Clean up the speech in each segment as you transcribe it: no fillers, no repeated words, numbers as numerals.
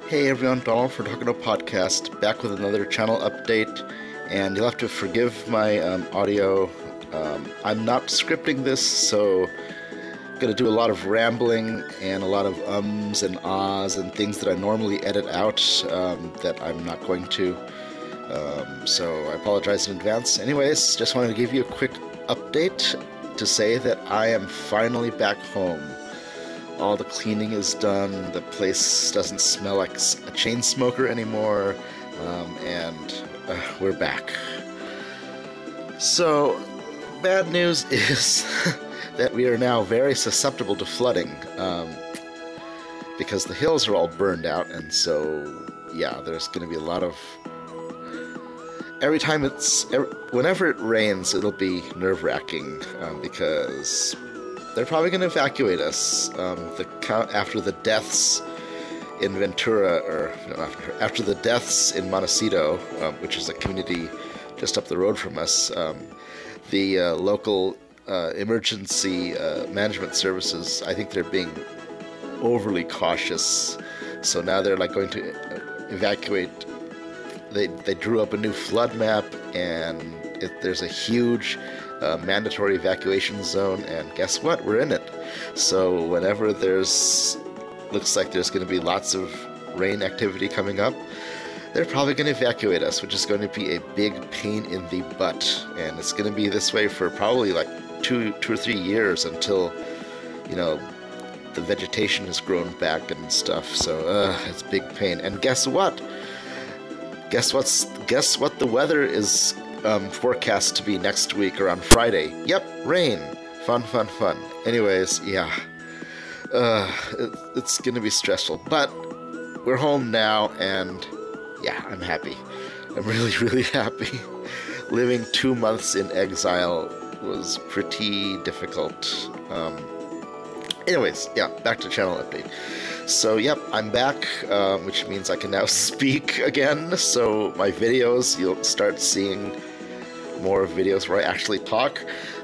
Hey everyone, Donald for Talking About Podcast, back with another channel update, and you'll have to forgive my audio. I'm not scripting this, so I'm going to do a lot of rambling and a lot of ums and ahs and things that I normally edit out that I'm not going to. So I apologize in advance. Anyways, just wanted to give you a quick update to say that I am finally back home. All the cleaning is done, the place doesn't smell like a chain smoker anymore, and we're back. So, bad news is that we are now very susceptible to flooding, because the hills are all burned out, and so, yeah, there's going to be a lot of... whenever it rains, it'll be nerve-wracking, because... they're probably going to evacuate us after the deaths in Ventura, or after the deaths in Montecito, which is a community just up the road from us. The local emergency management services, I think they're being overly cautious. So now they're like going to evacuate. They drew up a new flood map, and there's a huge mandatory evacuation zone, and guess what? We're in it. So whenever looks like there's going to be lots of rain activity coming up, they're probably going to evacuate us, which is going to be a big pain in the butt. And it's going to be this way for probably like two or 3 years until, the vegetation has grown back and stuff. So it's big pain. And guess what? Guess what the weather is forecast to be next week or on Friday. Yep, rain. Fun. Anyways, yeah. It's gonna be stressful, but we're home now, and yeah, I'm happy. I'm really, really happy. Living 2 months in exile was pretty difficult. Anyways, yeah, back to channel update. So, yep, I'm back, which means I can now speak again. So my videos, you'll start seeing more videos where I actually talk.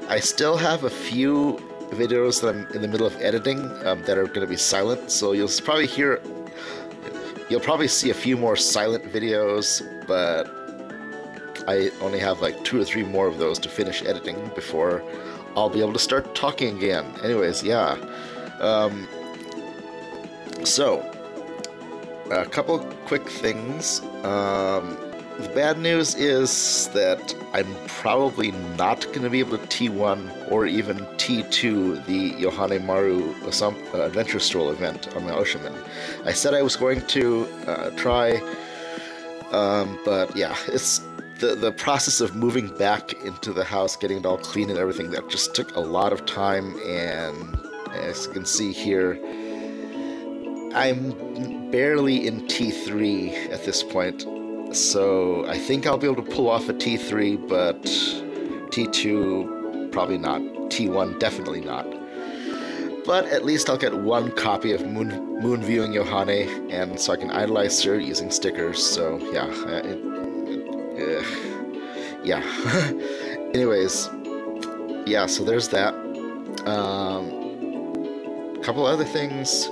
I still have a few videos that I'm in the middle of editing that are going to be silent. So you'll probably see a few more silent videos, but I only have like 2 or 3 more of those to finish editing before I'll be able to start talking again. Anyways, yeah. So, a couple quick things. The bad news is that I'm probably not going to be able to T1 or even T2 the Yohane Maru Adventure Stroll event on my Oshaman. I said I was going to try, but yeah, it's the process of moving back into the house, getting it all clean and everything, that just took a lot of time, and as you can see here, I'm barely in T3 at this point, so I think I'll be able to pull off a T3, but T2 probably not, T1 definitely not. But at least I'll get 1 copy of Moon Viewing Yohane, and so I can idolize her using stickers, so yeah. Yeah. Anyways, yeah, so there's that. Couple other things.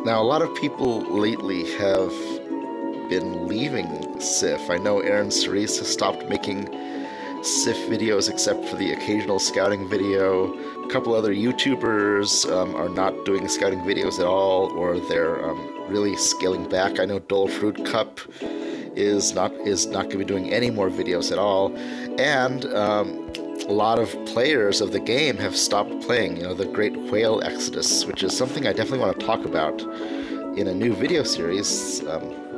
Now, a lot of people lately have been leaving Sif. I know Aaron Cerise has stopped making Sif videos except for the occasional scouting video. A couple other YouTubers are not doing scouting videos at all, or they're really scaling back. I know Dole Fruit Cup is not going to be doing any more videos at all, and a lot of players of the game have stopped playing, the Great Whale Exodus, which is something I definitely want to talk about in a new video series.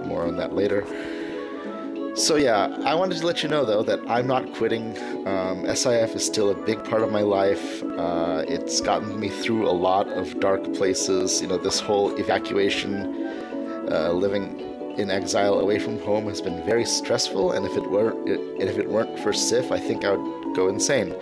More on that later. So yeah, I wanted to let you know though that I'm not quitting. SIF is still a big part of my life. It's gotten me through a lot of dark places. This whole evacuation, living in exile away from home has been very stressful, and if it weren't for Sif, I think I would go insane.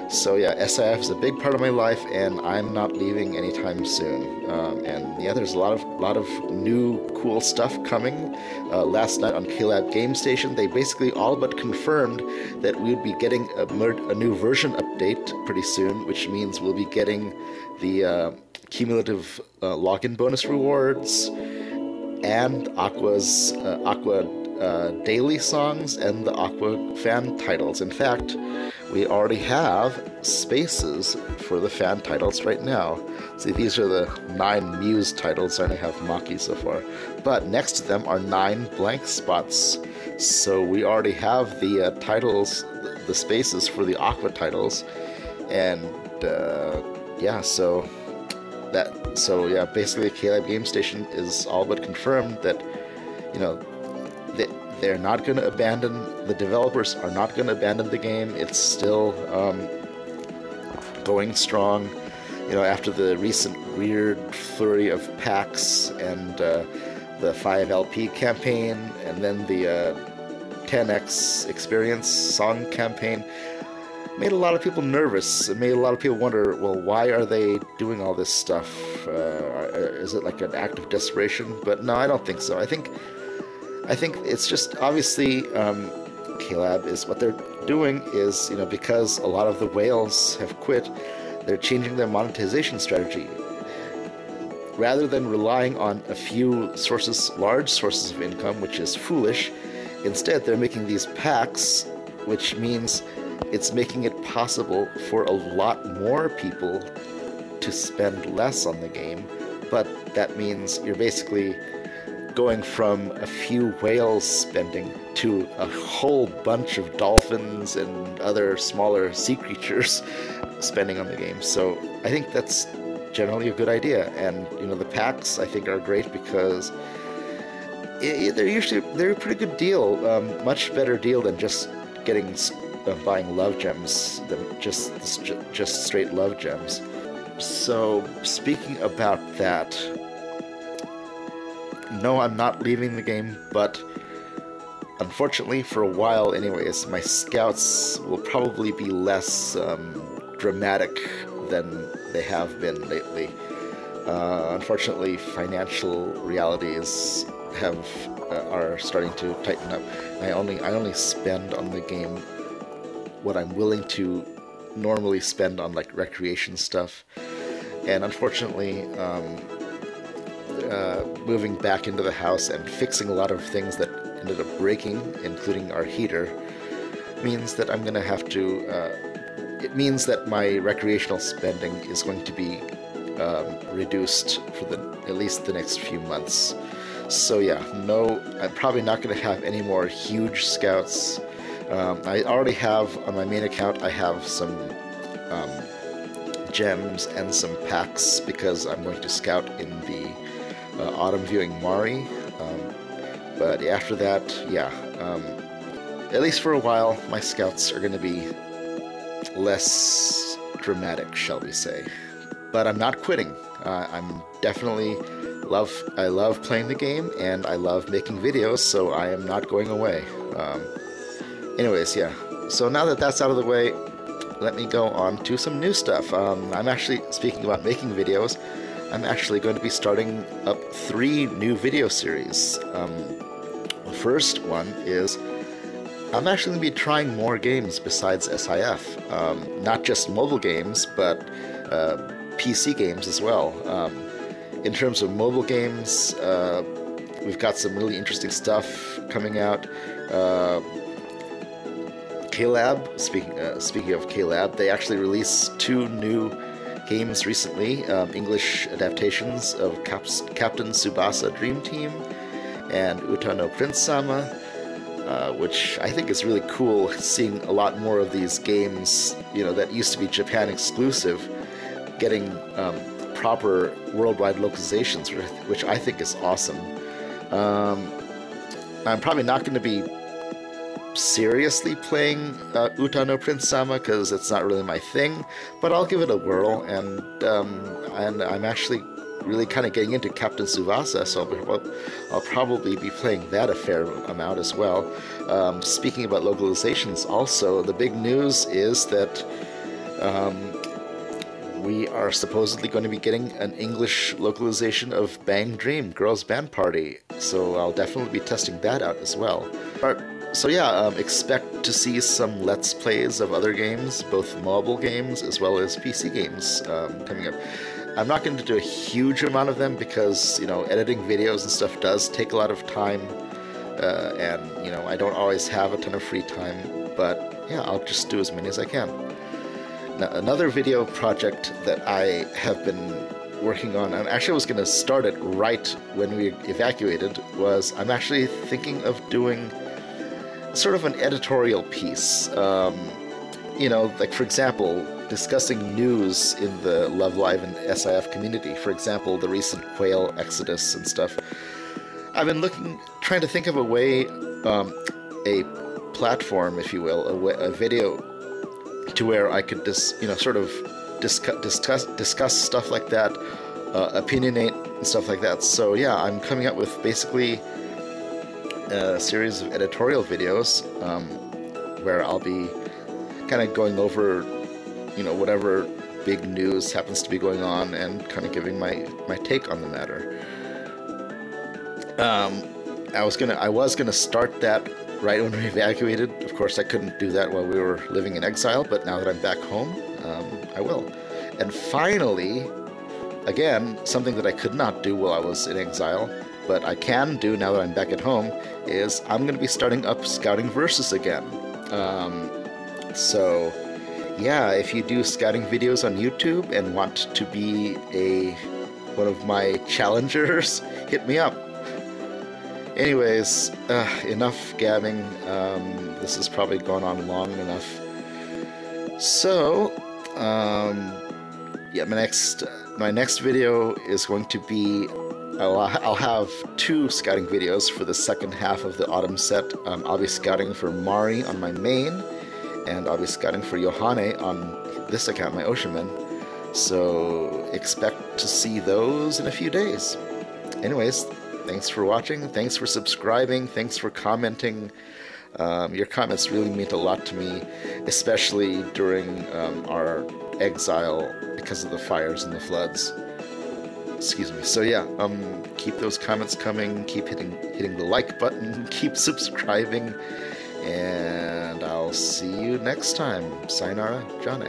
So yeah, SIF is a big part of my life, and I'm not leaving anytime soon. And yeah, there's a lot of new cool stuff coming. Last night on KLab Game Station, they basically all but confirmed that we would be getting a new version update pretty soon, which means we'll be getting the cumulative login bonus rewards, and Aqua's Aqua daily songs and the Aqua fan titles. In fact, we already have spaces for the fan titles right now. See, these are the 9 Muse titles. I only have Maki so far. But next to them are 9 blank spots. So we already have the titles, the spaces for the Aqua titles. And yeah, so basically KLab Game Station is all but confirmed that, you know, they're not going to abandon, the developers are not going to abandon the game. It's still going strong. You know, after the recent weird flurry of packs and the 5LP campaign, and then the 10X Experience song campaign, made a lot of people nervous. It made a lot of people wonder, well, why are they doing all this stuff? Is it like an act of desperation? But no, I don't think so. I think it's just, obviously, KLab is, what they're doing is, you know, because a lot of the whales have quit, they're changing their monetization strategy. Rather than relying on a few sources, large sources of income, which is foolish, instead they're making these packs, which means it's making it possible for a lot more people to spend less on the game. But that means you're basically going from a few whales spending to a whole bunch of dolphins and other smaller sea creatures spending on the game. So I think that's generally a good idea. And you know, the packs I think are great because they're a pretty good deal, much better deal than just buying love gems, than just straight love gems. So speaking about that, no, I'm not leaving the game, but unfortunately, for a while anyways, my scouts will probably be less dramatic than they have been lately. Unfortunately, financial realities are starting to tighten up. I only spend on the game what I'm willing to normally spend on like recreation stuff, and unfortunately, moving back into the house and fixing a lot of things that ended up breaking, including our heater, means that I'm gonna have to. It means that my recreational spending is going to be reduced for at least the next few months. So yeah, no, I'm probably not going to have any more huge scouts. I already have, on my main account, I have some gems and some packs because I'm going to scout in the Autumn Viewing Mari. But after that, yeah, at least for a while, my scouts are going to be less dramatic, shall we say. But I'm not quitting. I'm definitely I love playing the game, and I love making videos, so I am not going away. Anyways, yeah. So now that that's out of the way, let me go on to some new stuff. I'm actually, speaking about making videos, I'm actually going to be starting up 3 new video series. The first one is I'm actually going to be trying more games besides SIF. Not just mobile games, but PC games as well. In terms of mobile games, we've got some really interesting stuff coming out. KLab, speaking of KLab, they actually released 2 new games recently, English adaptations of Captain Tsubasa Dream Team and Uta no Prince-sama, which I think is really cool, seeing a lot more of these games, you know, that used to be Japan exclusive, getting proper worldwide localizations, which I think is awesome. I'm probably not going to be seriously playing Uta no Prince-sama because it's not really my thing, but I'll give it a whirl, and I'm actually really kind of getting into Captain Tsubasa, so I'll probably be playing that a fair amount as well. Speaking about localizations, also, the big news is that we are supposedly going to be getting an English localization of Bang Dream, Girls Band Party, so I'll definitely be testing that out as well. So yeah, expect to see some Let's Plays of other games, both mobile games as well as PC games, coming up. I'm not going to do a huge amount of them because, you know, editing videos and stuff does take a lot of time, and, you know, I don't always have a ton of free time, but yeah, I'll just do as many as I can. Now, another video project that I have been working on, and actually I was going to start it right when we evacuated, was I'm actually thinking of doing sort of an editorial piece. You know, like, for example, discussing news in the Love Live and SIF community. For example, the recent whale exodus and stuff. I've been trying to think of a way, a platform, if you will, a video to where I could sort of discuss stuff like that, opinionate and stuff like that. So yeah, I'm coming up with basically a series of editorial videos where I'll be kind of going over, you know, whatever big news happens to be going on and kind of giving my take on the matter. I was gonna start that right when we evacuated. Of course, I couldn't do that while we were living in exile, but now that I'm back home, I will. And finally, again, something that I could not do while I was in exile, but I can do now that I'm back at home, is I'm going to be starting up Scouting Versus again. So, yeah, if you do scouting videos on YouTube and want to be one of my challengers, hit me up. Anyways, enough gabbing. This has probably gone on long enough. So, yeah, my next video is going to be, I'll have 2 scouting videos for the second half of the autumn set. I'll be scouting for Mari on my main, and I'll be scouting for Yohane on this account, my Oceanman. So expect to see those in a few days. Anyways, thanks for watching, thanks for subscribing, thanks for commenting. Your comments really mean a lot to me, especially during our exile because of the fires and the floods. Excuse me. So yeah, keep those comments coming, keep hitting the like button, keep subscribing, and I'll see you next time. Sayonara, Jane.